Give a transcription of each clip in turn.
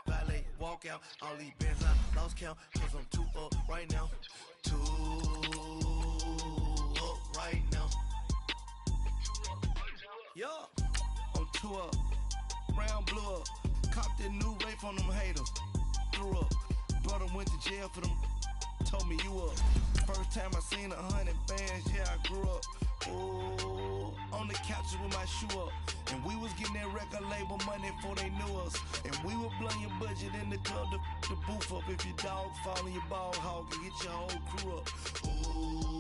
valet, walk out. All these bands I lost count, cause I'm 2 up right now. 2 up right now. Yeah, I'm 2 up. Round blew up. Copped that new rape on them haters. Threw up. Brother went to jail for them. Told me you up. First time I seen 100 bands, yeah, I grew up. Ooh, on the couches with my shoe up. And we was getting that record label money before they knew us. And we were blowing your budget in the club to boof up. If your dog fall in your ball hog and get your whole crew up. Ooh,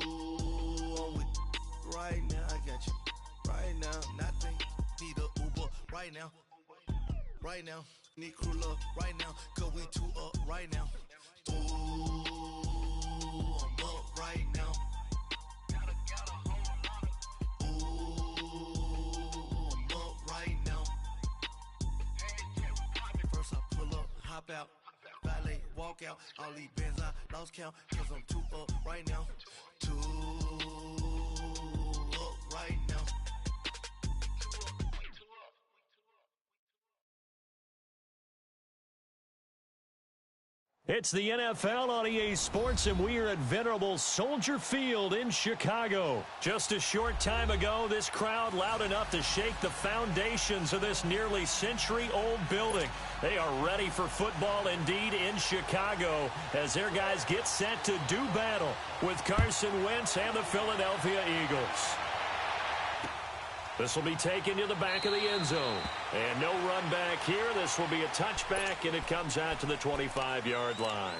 I'm with right now, I got you. Right now, nothing. Need a Uber right now. Right now, need crew love right now. Cause we 2 up right now. Ooh, I'm up right now. Hop out, valet, walk out. All these bands I lost count, cause I'm 2 up right now. 2 up right now. It's the NFL on EA Sports, and we are at venerable Soldier Field in Chicago. Just a short time ago, this crowd loud enough to shake the foundations of this nearly century-old building. They are ready for football indeed in Chicago as their guys get set to do battle with Carson Wentz and the Philadelphia Eagles. This will be taken to the back of the end zone. And no run back here. This will be a touchback, and it comes out to the 25-yard line.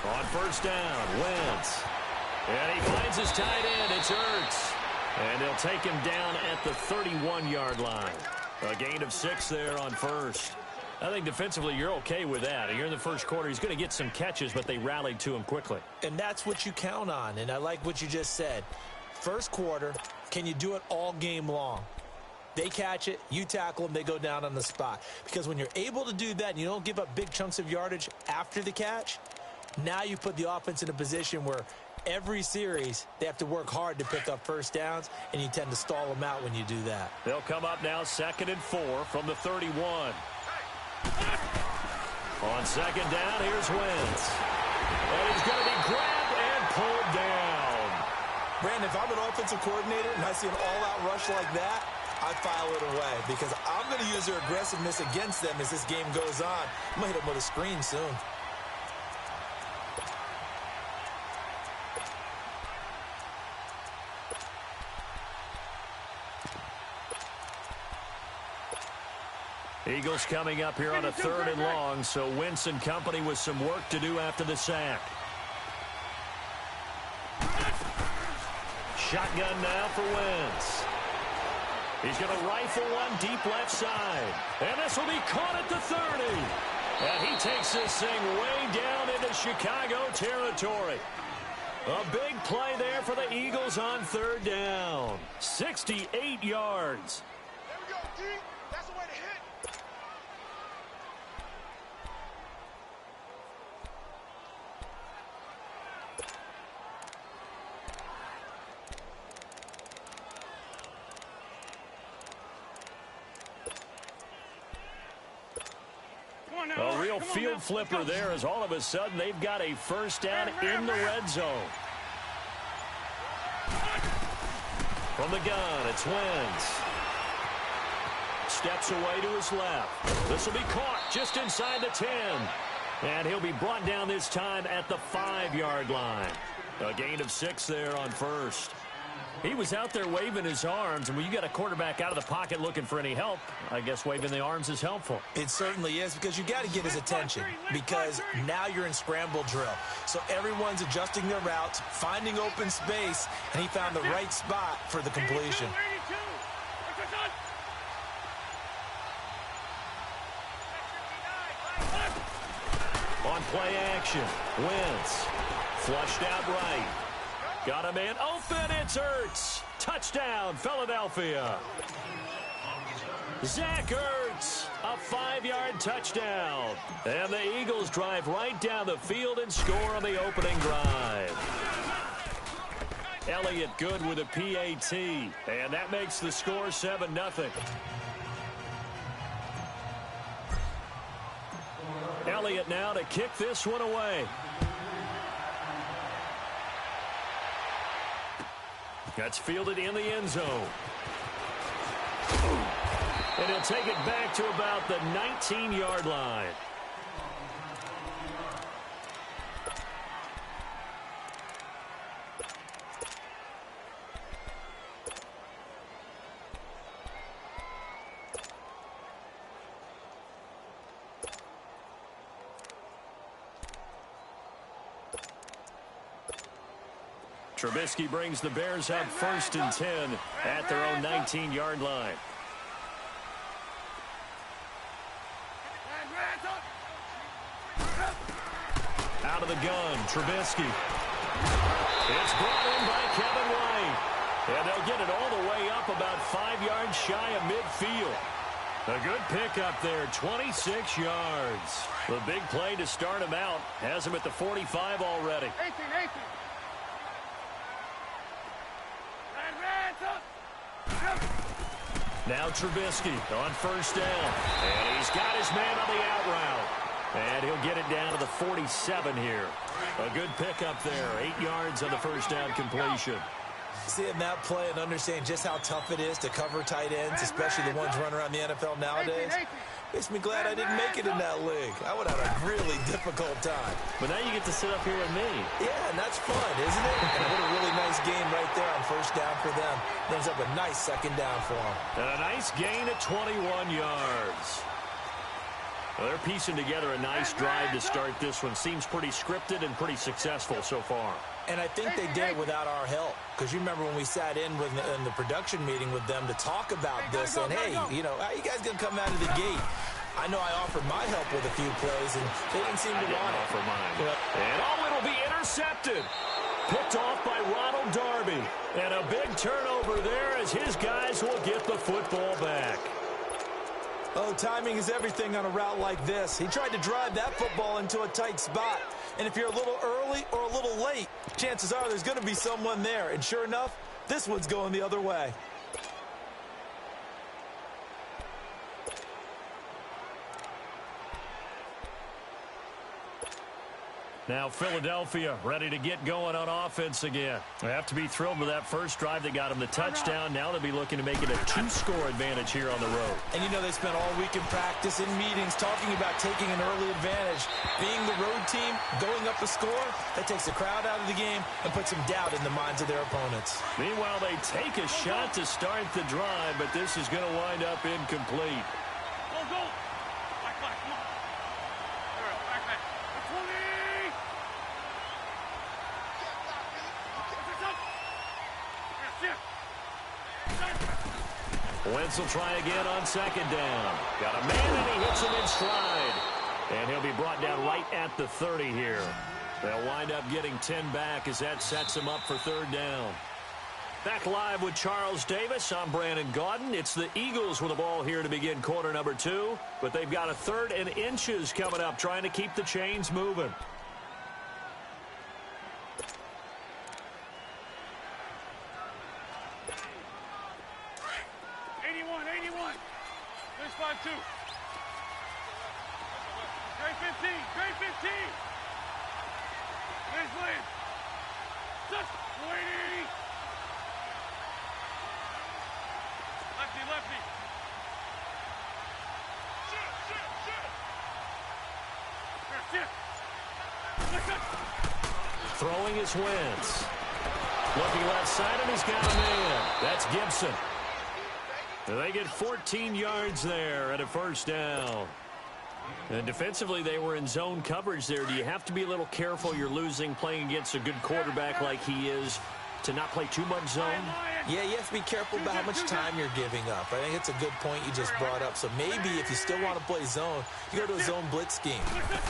On first down, Wentz. And he finds his tight end. It's Ertz. And they'll take him down at the 31-yard line. A gain of 6 there on first. I think defensively you're okay with that. You're in the first quarter. He's going to get some catches, but they rallied to him quickly. And that's what you count on. And I like what you just said. First quarter, can you do it all game long? They catch it, you tackle them, they go down on the spot. Because when you're able to do that and you don't give up big chunks of yardage after the catch, now you put the offense in a position where every series they have to work hard to pick up first downs, and you tend to stall them out when you do that. They'll come up now 2nd and 4 from the 31. On second down, here's Wentz. And he's going to be grabbed and pulled down. Brandon, if I'm an offensive coordinator and I see an all-out rush like that, I file it away because I'm going to use their aggressiveness against them as this game goes on. I'm going to hit them with a screen soon. Eagles coming up here on a 3rd and long, so Wentz and company with some work to do after the sack. Shotgun now for Wentz. He's going to rifle one deep left side. And this will be caught at the 30. And he takes this thing way down into Chicago territory. A big play there for the Eagles on 3rd down. 68 yards. There we go, D. That's the way to hit. A real field flipper there as all of a sudden they've got a first down in the red zone. From the gun, it's Wentz. Steps away to his left. This will be caught just inside the 10. And he'll be brought down this time at the 5-yard line. A gain of 6 there on first. He was out there waving his arms, and when you got a quarterback out of the pocket looking for any help, I guess waving the arms is helpful. It certainly is, because you got to get his attention, because now you're in scramble drill. So everyone's adjusting their routes, finding open space, and he found the right spot for the completion. On play action, Wentz. Flushed out right. Got a man open, it's Ertz. Touchdown, Philadelphia. Zach Ertz, a 5-yard touchdown. And the Eagles drive right down the field and score on the opening drive. Elliott good with a PAT, and that makes the score 7-0. Elliott now to kick this one away. That's fielded in the end zone. And he'll take it back to about the 19-yard line. Trubisky brings the Bears up 1st and 10 at their own 19-yard line. Out of the gun, Trubisky. It's brought in by Kevin White. And they'll get it all the way up about 5 yards shy of midfield. A good pickup there, 26 yards. The big play to start him out has him at the 45 already. 18. Now Trubisky on 1st down. And he's got his man on the out route. And he'll get it down to the 47 here. A good pickup there. 8 yards on the 1st down completion. Seeing that play and understanding just how tough it is to cover tight ends, especially the ones running around the NFL nowadays, makes me glad I didn't make it in that league. I would have had a really difficult time. But now you get to sit up here with me. Yeah, and that's fun, isn't it? And what a really nice game right there on 1st down for them. Ends up a nice 2nd down for them. And a nice gain at 21 yards. Well, they're piecing together a nice drive to start this one. Seems pretty scripted and pretty successful so far. And I think they did it without our help. Because you remember when we sat in the production meeting with them to talk about this. And, hey, you know, how you guys going to come out of the gate? I know I offered my help with a few plays, and they didn't seem to want it. Offer mine. Yep. And it'll be intercepted. Picked off by Ronald Darby. And a big turnover there as his guys will get the football back. Oh, timing is everything on a route like this. He tried to drive that football into a tight spot. And if you're a little early or a little late, chances are there's going to be someone there. And sure enough, this one's going the other way. Now Philadelphia ready to get going on offense again. They have to be thrilled with that first drive that got them the touchdown. Now they'll be looking to make it a 2-score advantage here on the road. And you know they spent all week in practice, in meetings, talking about taking an early advantage. Being the road team, going up a score, that takes the crowd out of the game and puts some doubt in the minds of their opponents. Meanwhile, they take a shot to start the drive, but this is going to wind up incomplete. Go. Back, come on. Back. 20. Wentz will try again on 2nd down. Got a man and he hits him in stride. And he'll be brought down right at the 30 here. They'll wind up getting 10 back as that sets him up for 3rd down. Back live with Charles Davis. I'm Brandon Gaudin. It's the Eagles with the ball here to begin quarter number 2. But they've got a 3rd and inches coming up, trying to keep the chains moving. Grade 15. Nice lead. Just waiting. Lefty. Shit. Throwing is Wentz. Looking left side, and he's got a man. That's Gibson. They get 14 yards there at a 1st down. And defensively, they were in zone coverage there. Do you have to be a little careful? You're losing, playing against a good quarterback like he is, to not play too much zone? Yeah, you have to be careful about how much time you're giving up. I think it's a good point you just brought up. So maybe if you still want to play zone, you go to a zone blitz scheme.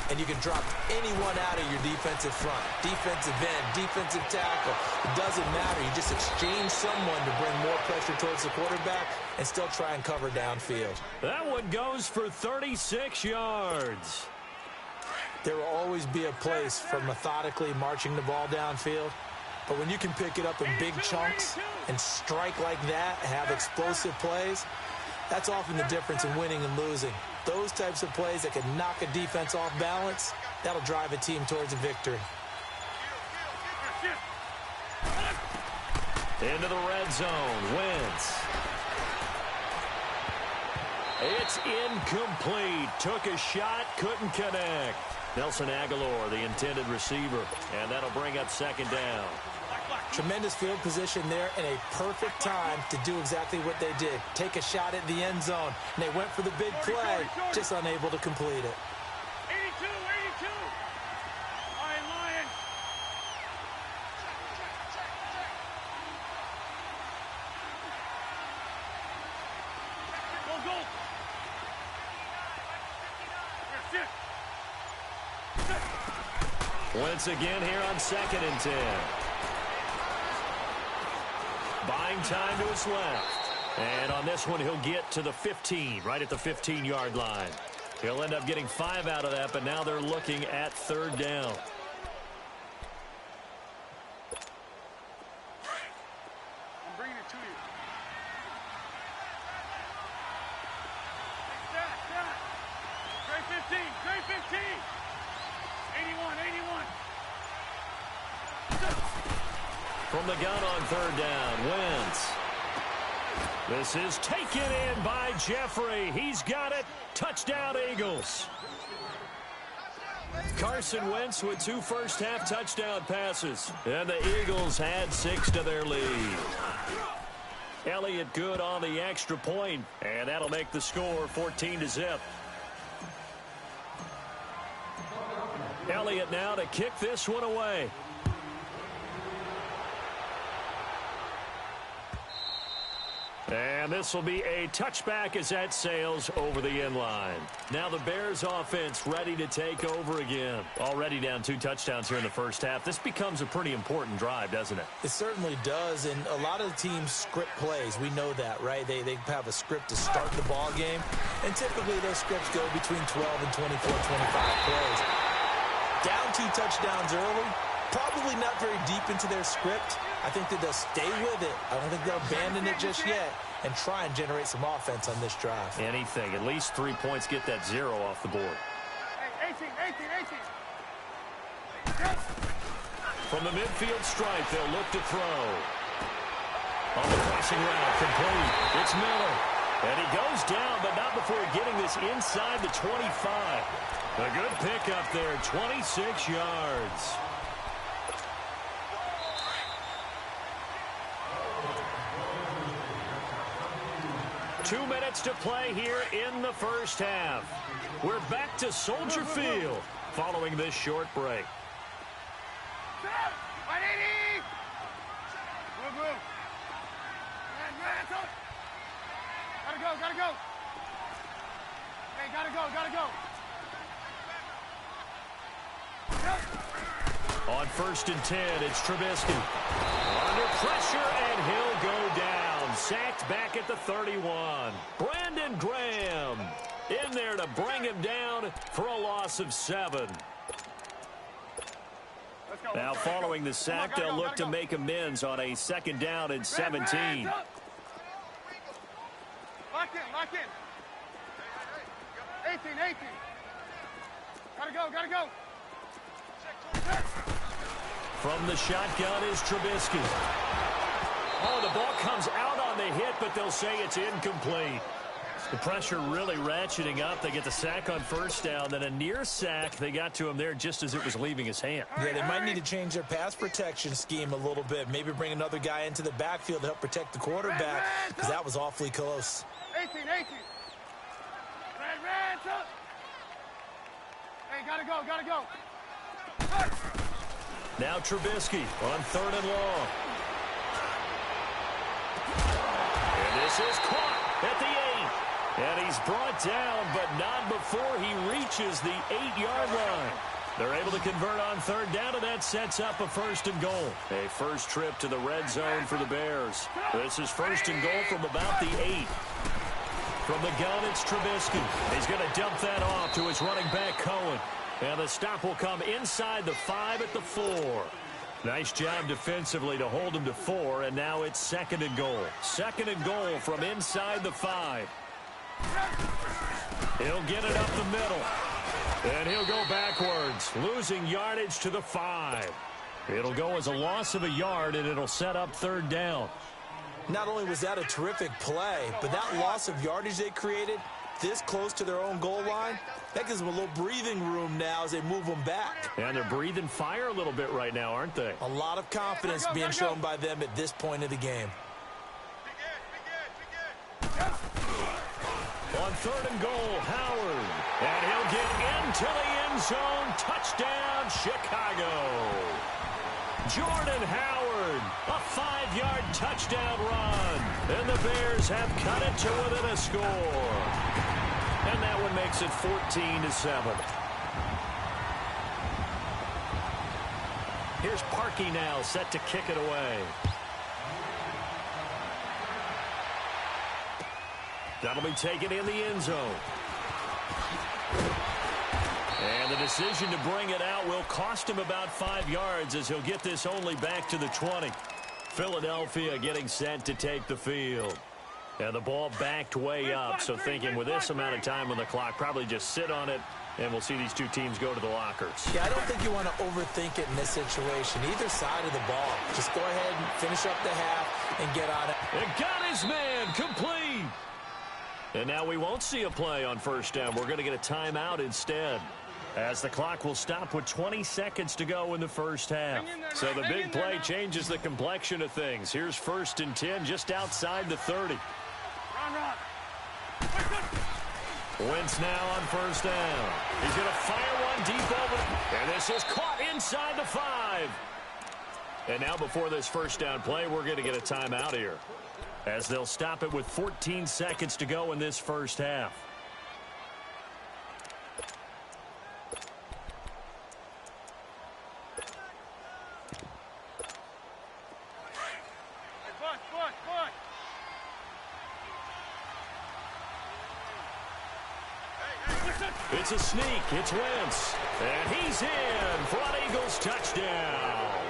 And you can drop anyone out of your defensive front. Defensive end, defensive tackle. It doesn't matter. You just exchange someone to bring more pressure towards the quarterback and still try and cover downfield. That one goes for 36 yards. There will always be a place for methodically marching the ball downfield. But when you can pick it up in big chunks and strike like that, have explosive plays, that's often the difference in winning and losing. Those types of plays that can knock a defense off balance, that'll drive a team towards a victory. Into the red zone. Wentz. It's incomplete. Took a shot, couldn't connect. Nelson Aguilar, the intended receiver, and that'll bring up second down. Tremendous field position there and a perfect time to do exactly what they did. Take a shot at the end zone, and they went for the big play, just unable to complete it. 82, 82. Lion. Go. Wentz again here on 2nd and 10. Buying time to his left. And on this one, he'll get to the 15, right at the 15-yard line. He'll end up getting 5 out of that, but now they're looking at 3rd down. I'm bringing it to you. Great 15, great 15. 81. From the gun on 3rd down, Wentz. This is taken in by Jeffrey. He's got it. Touchdown, Eagles. Carson Wentz with 2 first-half touchdown passes. And the Eagles had 6 to their lead. Elliott good on the extra point, and that'll make the score 14-0. Elliott now to kick this one away. And this will be a touchback as that sails over the end line. Now the Bears offense ready to take over again. Already down 2 touchdowns here in the first half. This becomes a pretty important drive, doesn't it? It certainly does, and a lot of the teams script plays. We know that, right? They have a script to start the ball game, and typically those scripts go between 12 and 24, 25 plays. Down 2 touchdowns early, probably not very deep into their script. I think that they'll stay with it. I don't think they'll abandon it just yet and try and generate some offense on this drive. Anything. At least 3 points, get that 0 off the board. 18. From the midfield stripe, they'll look to throw. On the crossing route, complete. It's Miller. And he goes down, but not before getting this inside the 25. A good pickup there, 26 yards. Two minutes to play here in the first half. We're back to Soldier Field following this short break. 180. Move. Gotta go. Hey, gotta go. On 1st and 10, it's Trubisky. Under pressure, and he'll go down. Sacked back at the 31. Brandon Graham in there to bring him down for a loss of 7. Now, following the sack, they'll look to make amends on a 2nd down and 17. Lock in. 18. Gotta go. From the shotgun is Trubisky. Oh, the ball comes out on the hit, but they'll say it's incomplete. The pressure really ratcheting up. They get the sack on 1st down, then a near sack. They got to him there just as it was leaving his hand. Yeah, they might need to change their pass protection scheme a little bit. Maybe bring another guy into the backfield to help protect the quarterback, because that was awfully close. 18. Red, up. Hey, gotta go. Now Trubisky on 3rd and long. This is caught at the 8. And he's brought down, but not before he reaches the 8-yard line. They're able to convert on third down, and that sets up a first and goal. A first trip to the red zone for the Bears. This is first and goal from about the 8. From the gun, it's Trubisky. He's going to dump that off to his running back, Cohen. And the stop will come inside the 5 at the 4. Nice job defensively to hold him to 4, and now it's second and goal. Second and goal from inside the 5. He'll get it up the middle. And he'll go backwards, losing yardage to the 5. It'll go as a loss of a yard, and it'll set up third down. Not only was that a terrific play, but that loss of yardage they created this close to their own goal line, that gives them a little breathing room now as they move them back. And they're breathing fire a little bit right now, aren't they? A lot of confidence being shown by them at this point of the game. On third and goal, Howard. And he'll get into the end zone. Touchdown, Chicago. Jordan Howard, a 5-yard touchdown run. And the Bears have cut it to within a score. And that one makes it 14-7. Here's Parkey now, set to kick it away. That'll be taken in the end zone. And the decision to bring it out will cost him about 5 yards as he'll get this only back to the 20. Philadelphia getting set to take the field. And the ball backed way up, so thinking with this amount of time on the clock, probably just sit on it, and we'll see these two teams go to the lockers. Yeah, I don't think you want to overthink it in this situation. Either side of the ball. Just go ahead and finish up the half and get on it. And got his man complete. And now we won't see a play on first down. We're going to get a timeout instead, as the clock will stop with 20 seconds to go in the first half. So the big play changes the complexion of things. Here's first and 10 just outside the 30. Wentz now on first down. He's going to fire one deep over. And this is caught inside the 5. And now before this first down play, we're going to get a timeout here, as they'll stop it with 14 seconds to go in this first half. It's a sneak. It's Wentz. And he's in for an Eagles touchdown.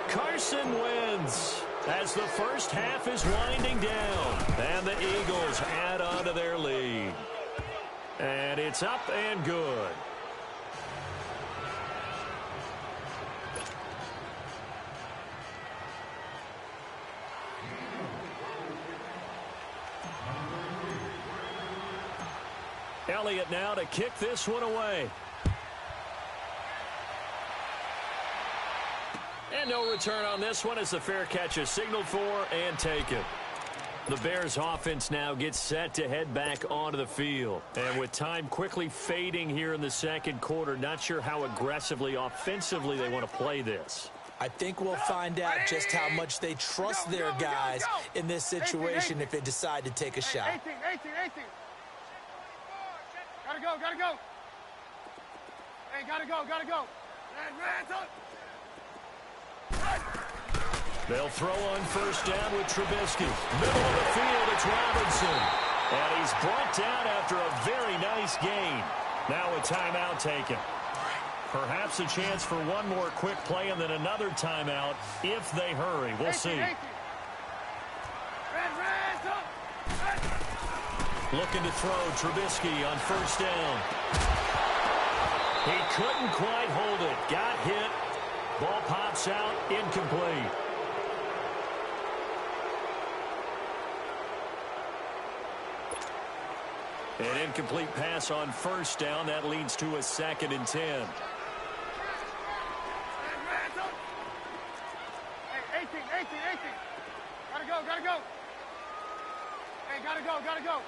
Carson Wentz, as the first half is winding down, and the Eagles add on to their lead. And it's up and good. Elliott now to kick this one away. And no return on this one as the fair catch is signaled for and taken. The Bears offense now gets set to head back onto the field. And with time quickly fading here in the second quarter, not sure how aggressively, offensively they want to play this. I think we'll find out just how much they trust their guys in this situation if they decide to take a shot. 18. Gotta go. Hey, gotta go. They'll throw on first down with Trubisky. Middle of the field, it's Robinson. And he's brought down after a very nice gain. Now a timeout taken. Perhaps a chance for one more quick play and then another timeout if they hurry. We'll see. Looking to throw Trubisky on first down. He couldn't quite hold it. Got hit. Ball pops out. Incomplete. An incomplete pass on first down. That leads to a 2nd and 10. Hey, 18. Gotta go. Hey, gotta go.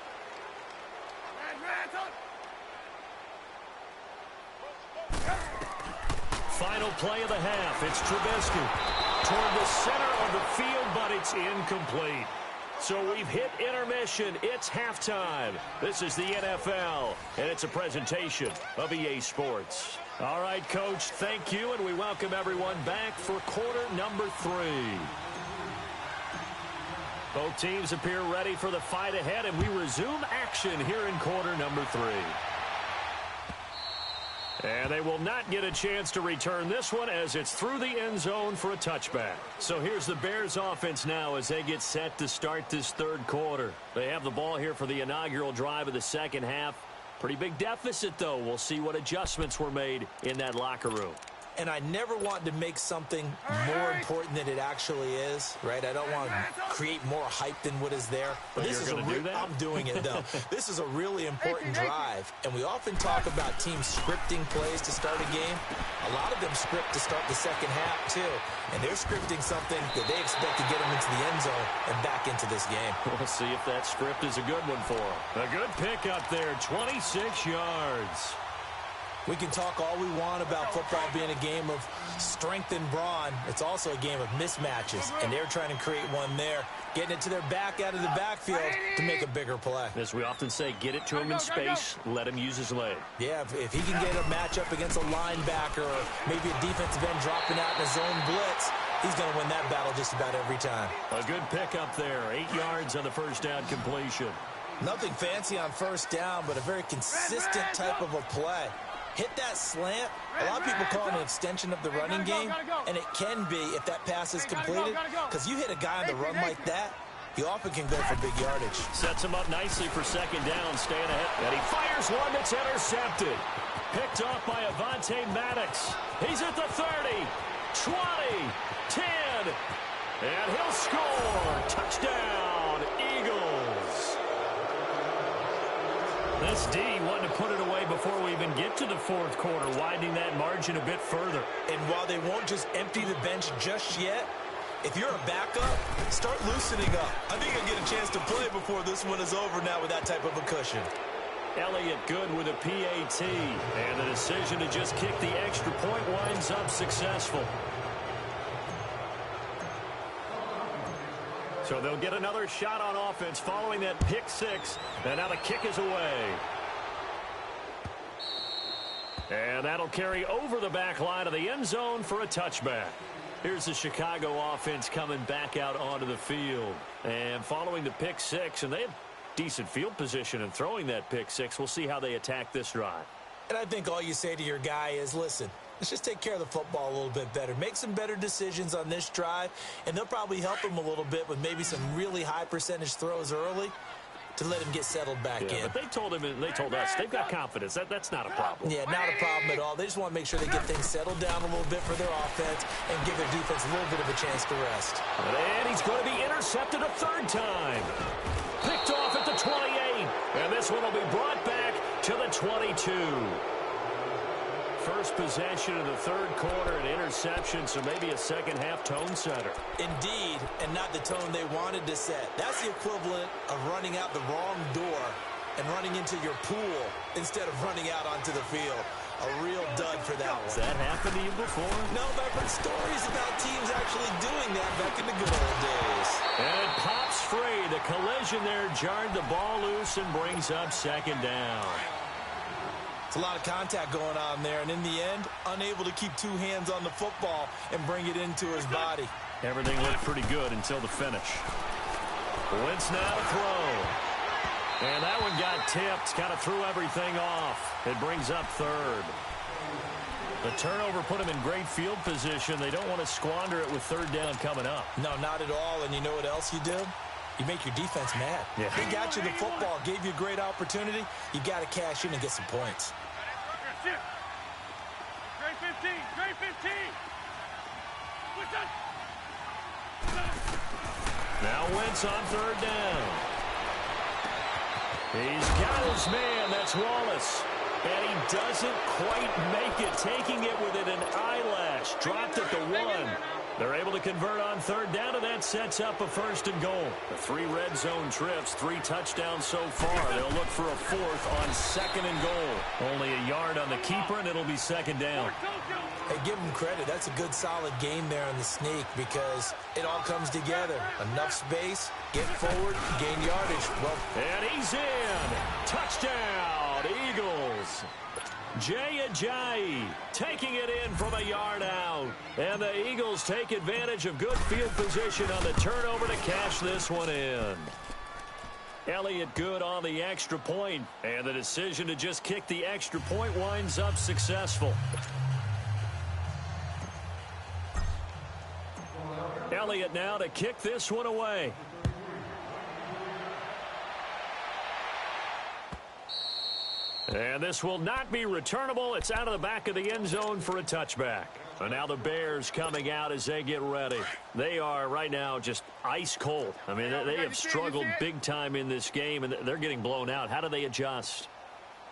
Final play of the half. It's Trubisky toward the center of the field, but it's incomplete. So we've hit intermission. It's halftime. This is the NFL, and it's a presentation of EA Sports. All right, Coach, thank you, and we welcome everyone back for quarter number 3. Both teams appear ready for the fight ahead, and we resume action here in quarter number 3. And they will not get a chance to return this one as it's through the end zone for a touchback. So here's the Bears offense now as they get set to start this third quarter. They have the ball here for the inaugural drive of the second half. Pretty big deficit, though. We'll see what adjustments were made in that locker room. And I never want to make something more important than it actually is, right? I don't want to create more hype than what is there. But this is I'm doing it, though. This is a really important drive. And we often talk about teams scripting plays to start a game. A lot of them script to start the second half, too. And they're scripting something that they expect to get them into the end zone and back into this game. We'll see if that script is a good one for them. A good pickup there, 26 yards. We can talk all we want about football being a game of strength and brawn. It's also a game of mismatches, and they're trying to create one there, getting it to their back out of the backfield to make a bigger play. As we often say, get it to him in space, let him use his leg. Yeah, if he can get a matchup against a linebacker or maybe a defensive end dropping out in a zone blitz, he's going to win that battle just about every time. A good pickup there, 8 yards on the first down completion. Nothing fancy on first down, but a very consistent type of a play. Hit that slant. A lot of people call it an extension of the running game, and it can be if that pass is completed, because you hit a guy on the run like that, he often can go for big yardage. Sets him up nicely for second down, staying ahead. And he fires one that's intercepted. Picked off by Avonte Maddox. He's at the 30, 20, 10, and he'll score. Touchdown, Eagles. This D wanted to put it away before we even get to the fourth quarter, widening that margin a bit further. And while they won't just empty the bench just yet, if you're a backup, start loosening up. I think you'll get a chance to play before this one is over now with that type of a cushion. Elliott good with a PAT, and the decision to just kick the extra point winds up successful. So they'll get another shot on offense following that pick 6, and now the kick is away. And that'll carry over the back line of the end zone for a touchback. Here's the Chicago offense coming back out onto the field. And following the pick 6, and they have decent field position in throwing that pick 6. We'll see how they attack this drive. And I think all you say to your guy is, listen, let's just take care of the football a little bit better. Make some better decisions on this drive, and they'll probably help him a little bit with maybe some really high percentage throws early to let him get settled back in. But they told him, and they told us, they've got confidence. That's not a problem. Yeah, not a problem at all. They just want to make sure they get things settled down a little bit for their offense and give their defense a little bit of a chance to rest. And he's going to be intercepted a third time. Picked off at the 28, and this one will be brought back to the 22. First possession of the third quarter, an interception, so maybe a second-half tone setter. Indeed, and not the tone they wanted to set. That's the equivalent of running out the wrong door and running into your pool instead of running out onto the field. A real dud for that one. Has that happened to you before? No, but I've heard stories about teams actually doing that back in the good old days. And it pops free. The collision there jarred the ball loose and brings up second down. It's a lot of contact going on there, and in the end, unable to keep two hands on the football and bring it into his body. Everything looked pretty good until the finish. Wentz now to throw. And that one got tipped, kind of threw everything off. It brings up third. The turnover put them in great field position. They don't want to squander it with third down coming up. No, not at all, and you know what else you do? You make your defense mad. Yeah. They got you the football, gave you a great opportunity. You got to cash in and get some points. Trey 15, Trey 15. Now Wentz on third down. He's got his man. That's Wallace. And he doesn't quite make it. Taking it within an eyelash. Dropped at the 1. They're able to convert on third down, and that sets up a 1st and goal. The 3 red zone trips, 3 touchdowns so far. They'll look for a 4th on 2nd and goal. Only a yard on the keeper, and it'll be 2nd down. Hey, give them credit. That's a good, solid game there on the sneak because it all comes together. Enough space, get forward, gain yardage. Well, and he's in. Touchdown, Eagles. Jay Ajayi taking it in from a yard out. And the Eagles take advantage of good field position on the turnover to cash this one in. Elliott good on the extra point, and the decision to just kick the extra point winds up successful. Elliott now to kick this one away. And this will not be returnable. It's out of the back of the end zone for a touchback. And now the Bears coming out as they get ready. They are right now just ice cold. I mean, they have struggled big time in this game, and they're getting blown out. How do they adjust?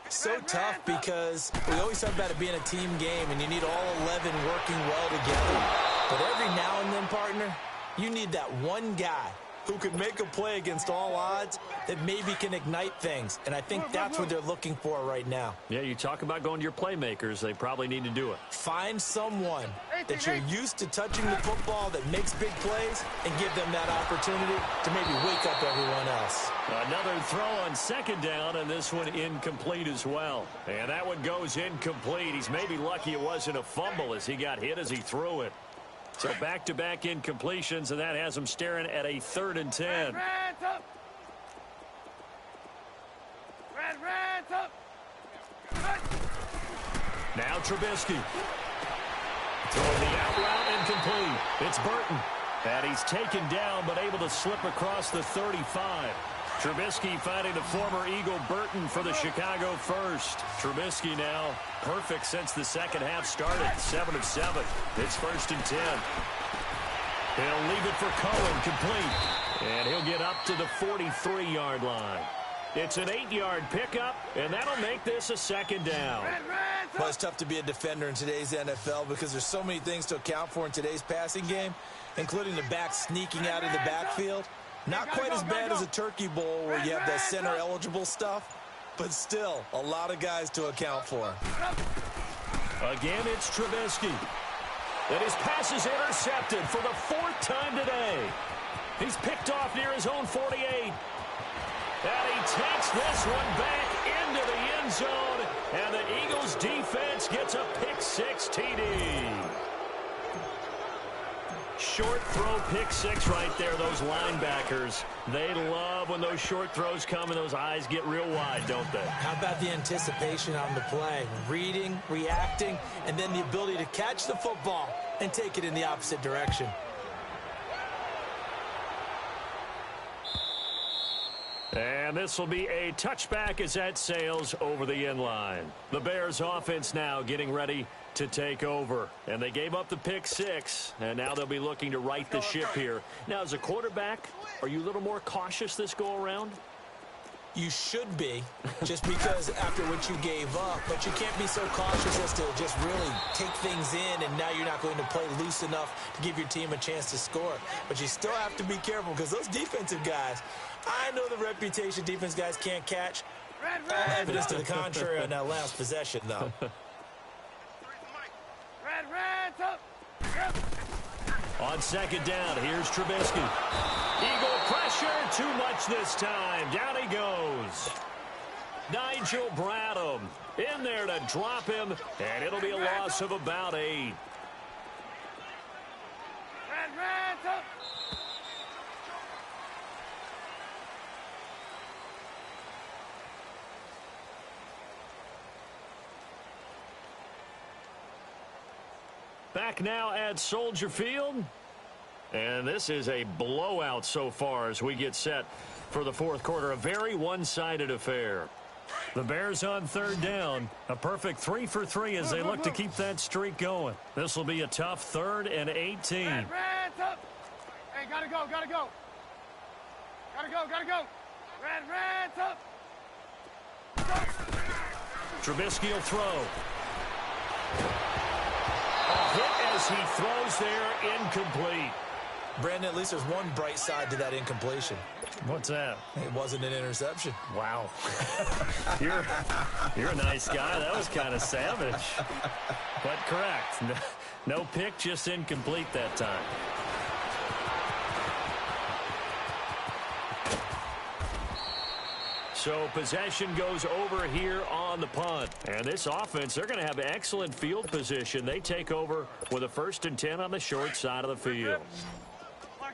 So tough because we always talk about it being a team game, and you need all 11 working well together. But every now and then, partner, you need that one guy who could make a play against all odds that maybe can ignite things. And I think that's what they're looking for right now. Yeah, you talk about going to your playmakers. They probably need to do it. Find someone that you're used to touching the football that makes big plays and give them that opportunity to maybe wake up everyone else. Another throw on 2nd down, and this one incomplete as well. And that one goes incomplete. He's maybe lucky it wasn't a fumble as he got hit as he threw it. So back-to-back incompletions, and that has him staring at a 3rd and 10. Now Trubisky. Throwing the out route incomplete. It's Burton. And he's taken down but able to slip across the 35. Trubisky finding the former Eagle Burton for the Chicago first. Trubisky now perfect since the second half started. 7 of 7. It's 1st and 10. He'll leave it for Cohen, complete. And he'll get up to the 43-yard line. It's an 8-yard pickup, and that'll make this a 2nd down. Well, it's tough to be a defender in today's NFL because there's so many things to account for in today's passing game, including the back sneaking out of the backfield. Not quite as bad as a turkey bowl where you have that center-eligible stuff, but still a lot of guys to account for. Again, it's Trubisky. And his pass is intercepted for the 4th time today. He's picked off near his own 48. And he takes this one back into the end zone, and the Eagles defense gets a pick-6 TD. Short throw, pick-6 right there. Those linebackers, they love when those short throws come and those eyes get real wide, don't they? How about the anticipation on the play? Reading, reacting, and then the ability to catch the football and take it in the opposite direction. And this will be a touchback as that sails over the end line. The Bears offense now getting ready to take over. And they gave up the pick-6, and now they'll be looking to right the ship here. Now, as a quarterback, are you a little more cautious this go-around? You should be, just because after what you gave up, but you can't be so cautious as to just really take things in, and now you're not going to play loose enough to give your team a chance to score. But you still have to be careful because those defensive guys, I know the reputation defense guys can't catch. Evidence to the contrary on that last possession, though. On 2nd down, here's Trubisky. Eagle pressure, too much this time. Down he goes. Nigel Bradham in there to drop him, and it'll be a loss of about 8. Back now at Soldier Field. And this is a blowout so far as we get set for the 4th quarter. A very one-sided affair. The Bears on 3rd down. A perfect 3 for 3 as they look to keep that streak going. This will be a tough 3rd and 18. Hey, gotta go. Gotta go. Red up. Trubisky will throw. A hit as he throws there, incomplete. Brandon, at least there's one bright side to that incompletion. What's that? It wasn't an interception. Wow. You're a nice guy. That was kind of savage. But correct. No pick, just incomplete that time. So possession goes over here on the punt. And this offense, they're going to have excellent field position. They take over with a 1st and 10 on the short side of the field.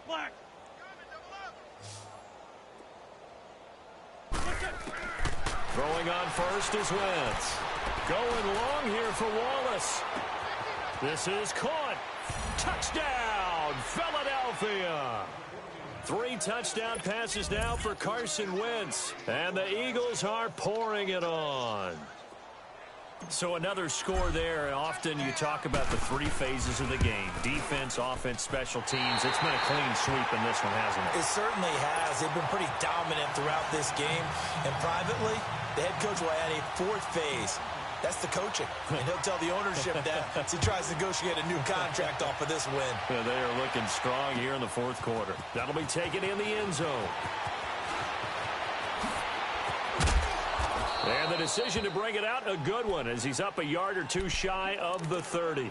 Black. Throwing on first is Wentz. Going long here for Wallace. This is caught. Touchdown, Philadelphia. 3 touchdown passes now for Carson Wentz. And the Eagles are pouring it on. So another score there. Often you talk about the 3 phases of the game. Defense, offense, special teams. It's been a clean sweep in this one, hasn't it? It certainly has. They've been pretty dominant throughout this game. And privately, the head coach will add a 4th phase. That's the coaching. And he'll tell the ownership that as he tries to negotiate a new contract off of this win. Yeah, they are looking strong here in the 4th quarter. That'll be taken in the end zone. And the decision to bring it out, a good one, as he's up a yard or 2 shy of the 30.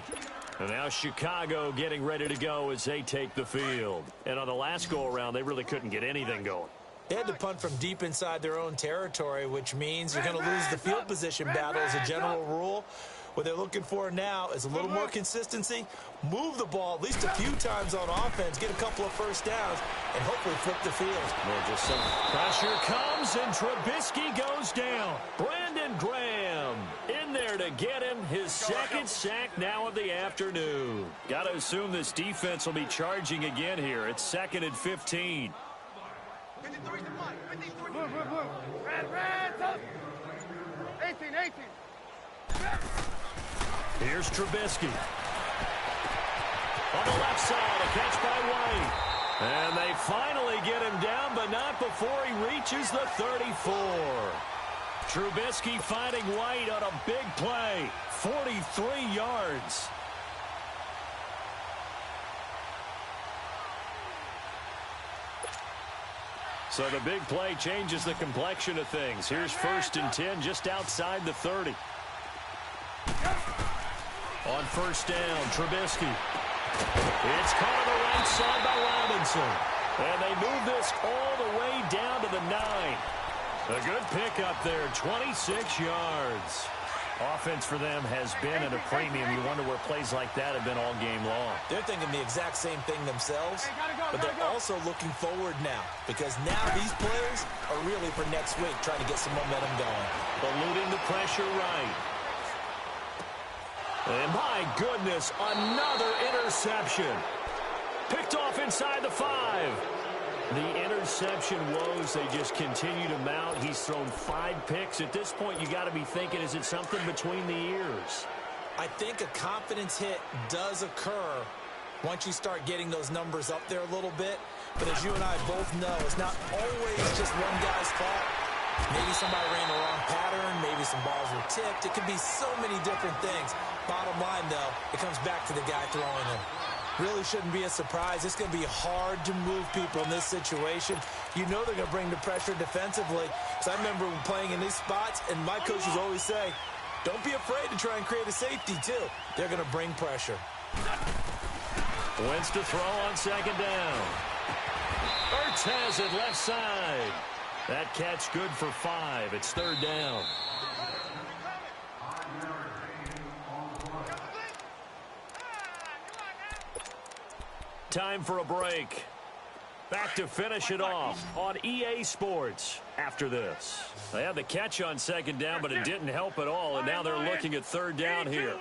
And now Chicago getting ready to go as they take the field. And on the last go-around, they really couldn't get anything going. They had to punt from deep inside their own territory, which means you're going to lose the field position battle as a general rule. What they're looking for now is a little more consistency, move the ball at least a few times on offense, get a couple of first downs, and hopefully flip the field. Well, just some pressure comes, and Trubisky goes down. Brandon Graham in there to get him his 2nd sack now of the afternoon. Got to assume this defense will be charging again here. It's 2nd and 15. Move. Red, up. 18. Here's Trubisky. On the left side, a catch by White. And they finally get him down, but not before he reaches the 34. Trubisky finding White on a big play. 43 yards. So the big play changes the complexion of things. Here's 1st and 10 just outside the 30. On 1st down, Trubisky. It's caught on the right side by Robinson. And they move this all the way down to the 9. A good pickup there, 26 yards. Offense for them has been at a premium. You wonder where plays like that have been all game long. They're thinking the exact same thing themselves, but they're also looking forward now because now these plays are really for next week, trying to get some momentum going. Eluding the pressure right. And my goodness, another interception. Picked off inside the 5. The interception woes, they just continue to mount. He's thrown 5 picks. At this point, you got to be thinking, is it something between the ears? I think a confidence hit does occur once you start getting those numbers up there a little bit. But as you and I both know, it's not always just one guy's fault. Maybe somebody ran the wrong pattern. Maybe some balls were tipped. It could be so many different things. Bottom line, though, it comes back to the guy throwing them. Really shouldn't be a surprise. It's going to be hard to move people in this situation. You know they're going to bring the pressure defensively. So I remember playing in these spots, and my coaches always say, don't be afraid to try and create a safety, too. They're going to bring pressure. Wentz to throw on 2nd down. Ertz has it left side. That catch good for 5. It's 3rd down. Time for a break. Back to finish it off on EA Sports after this. They had the catch on 2nd down, but it didn't help at all, and now they're looking at 3rd down here.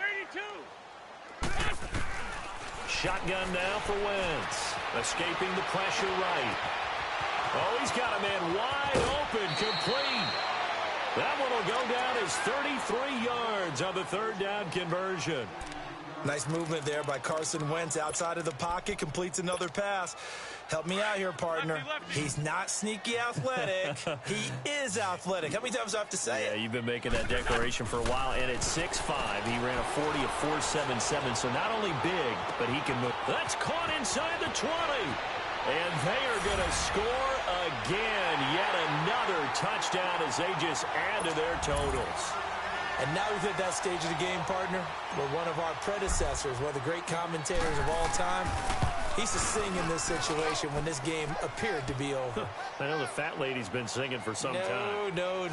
Shotgun now for Wentz. Escaping the pressure right. Oh, he's got a man wide open, complete. That one will go down as 33 yards on the 3rd down conversion. Nice movement there by Carson Wentz outside of the pocket, completes another pass. Help me out here, partner. He's not sneaky athletic. He is athletic. How many times do I have to say it? Yeah, you've been making that declaration for a while, and at 6'5", he ran a 40 of 4.77, so not only big, but he can move. That's caught inside the 20. And they are going to score again. Yet another touchdown as they just add to their totals. And now we've hit that stage of the game, partner, where one of our predecessors, one of the great commentators of all time, he used to sing in this situation when this game appeared to be over. I know the fat lady's been singing for some time. No,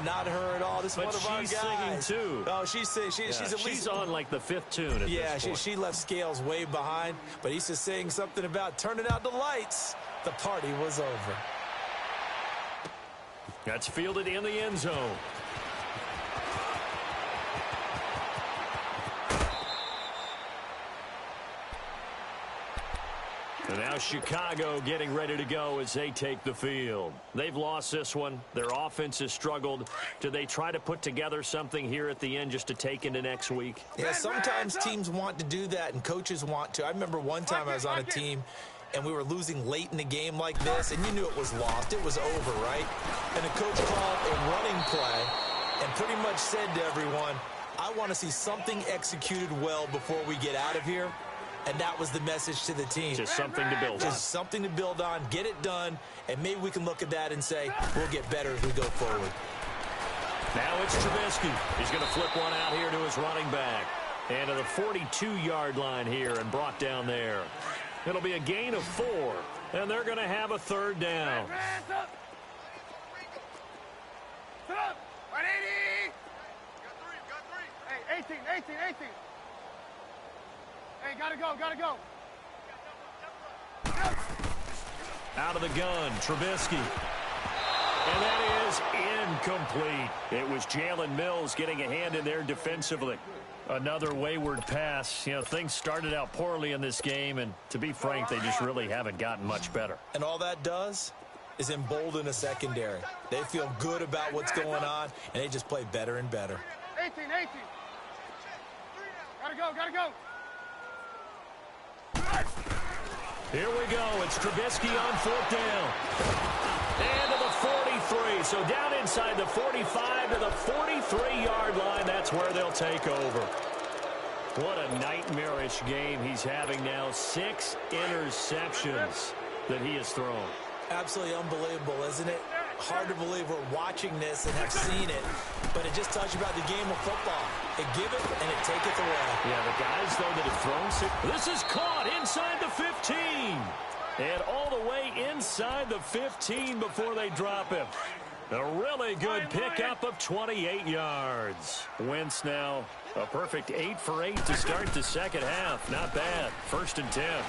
not her at all. This is one of our guys. But she's singing, too. Oh, she's at least... She's on, like, the 5th tune at this point. She left Scales way behind, but he used to sing something about turning out the lights. The party was over. That's fielded in the end zone. And now Chicago getting ready to go as they take the field. They've lost this one. Their offense has struggled. Do they try to put together something here at the end just to take into next week? Yeah, sometimes teams want to do that and coaches want to. I remember one time I was on a team and we were losing late in the game like this, and you knew it was lost. It was over, right? And the coach called a running play and pretty much said to everyone, I want to see something executed well before we get out of here. And that was the message to the team. Just something to build on. Just something to build on, get it done, and maybe we can look at that and say, we'll get better as we go forward. Now it's Trubisky. He's going to flip one out here to his running back. And to the 42-yard line here and brought down there. It'll be a gain of 4, and they're going to have a third down. Sit up. 180. Hey, 18. Hey, gotta go. Out of the gun, Trubisky. And that is incomplete. It was Jalen Mills getting a hand in there defensively. Another wayward pass. You know, things started out poorly in this game, and to be frank, they just really haven't gotten much better. And all that does is embolden a secondary. They feel good about what's going on, and they just play better and better. 18. Gotta go. Here we go. It's Trubisky on 4th down. And to the 43. So down inside the 45 to the 43-yard line. That's where they'll take over. What a nightmarish game he's having now. 6 interceptions that he has thrown. Absolutely unbelievable, isn't it? Hard to believe we're watching this and have seen it, but it just tells you about the game of football. It give it and it taketh away. Yeah, the guys, though, that have thrown 6. This is caught inside the 15. And all the way inside the 15 before they drop him. A really good pickup of 28 yards. Wentz now a perfect 8 for 8 to start the second half. Not bad. 1st and 10.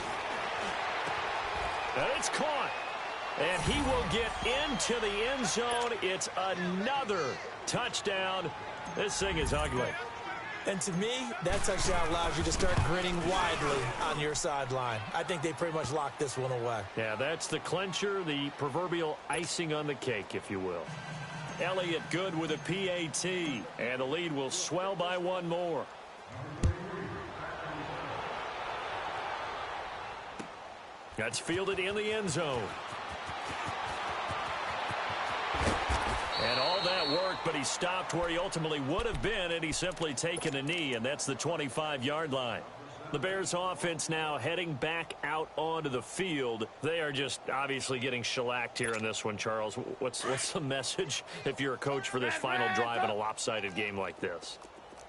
And it's caught. And he will get into the end zone. It's another touchdown. This thing is ugly. And to me, that touchdown allows you to start grinning widely on your sideline. I think they pretty much locked this one away. Yeah, that's the clincher, the proverbial icing on the cake, if you will. Elliott good with a PAT, and the lead will swell by 1 more. That's fielded in the end zone. And all that worked, but he stopped where he ultimately would have been, and he's simply taken a knee, and that's the 25-yard line. The Bears offense now heading back out onto the field. They are just obviously getting shellacked here in this one, Charles. What's the message if you're a coach for this final drive in a lopsided game like this?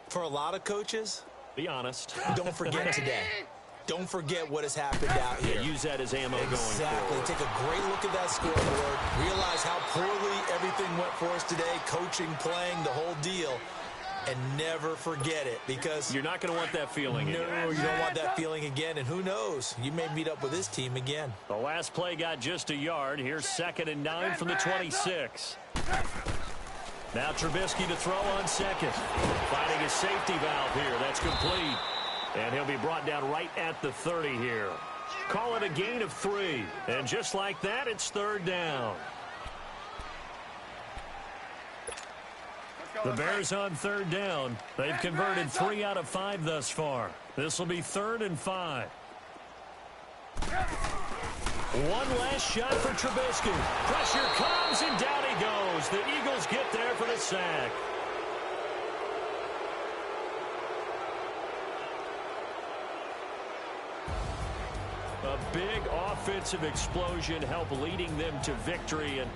For a lot of coaches, be honest. Don't forget today. Don't forget what has happened out here. Yeah, use that as ammo going forward. Exactly. Take a great look at that scoreboard. Realize how poorly everything went for us today. Coaching, playing, the whole deal. And never forget it, because you're not going to want that feeling again. No, you don't want that feeling again. And who knows? You may meet up with this team again. The last play got just a yard. Here's 2nd and 9 from the 26. Now Trubisky to throw on 2nd. Finding a safety valve here. That's complete. And he'll be brought down right at the 30 here. Call it a gain of 3. And just like that, it's 3rd down. The Bears on 3rd down. They've converted 3 out of 5 thus far. This will be 3rd and 5. One last shot for Trubisky. Pressure comes, and down he goes. The Eagles get there for the sack. A big offensive explosion helped leading them to victory. And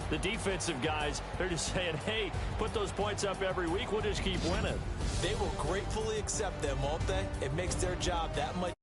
the defensive guys, they're just saying, hey, put those points up every week. We'll just keep winning. They will gratefully accept them, won't they? It makes their job that much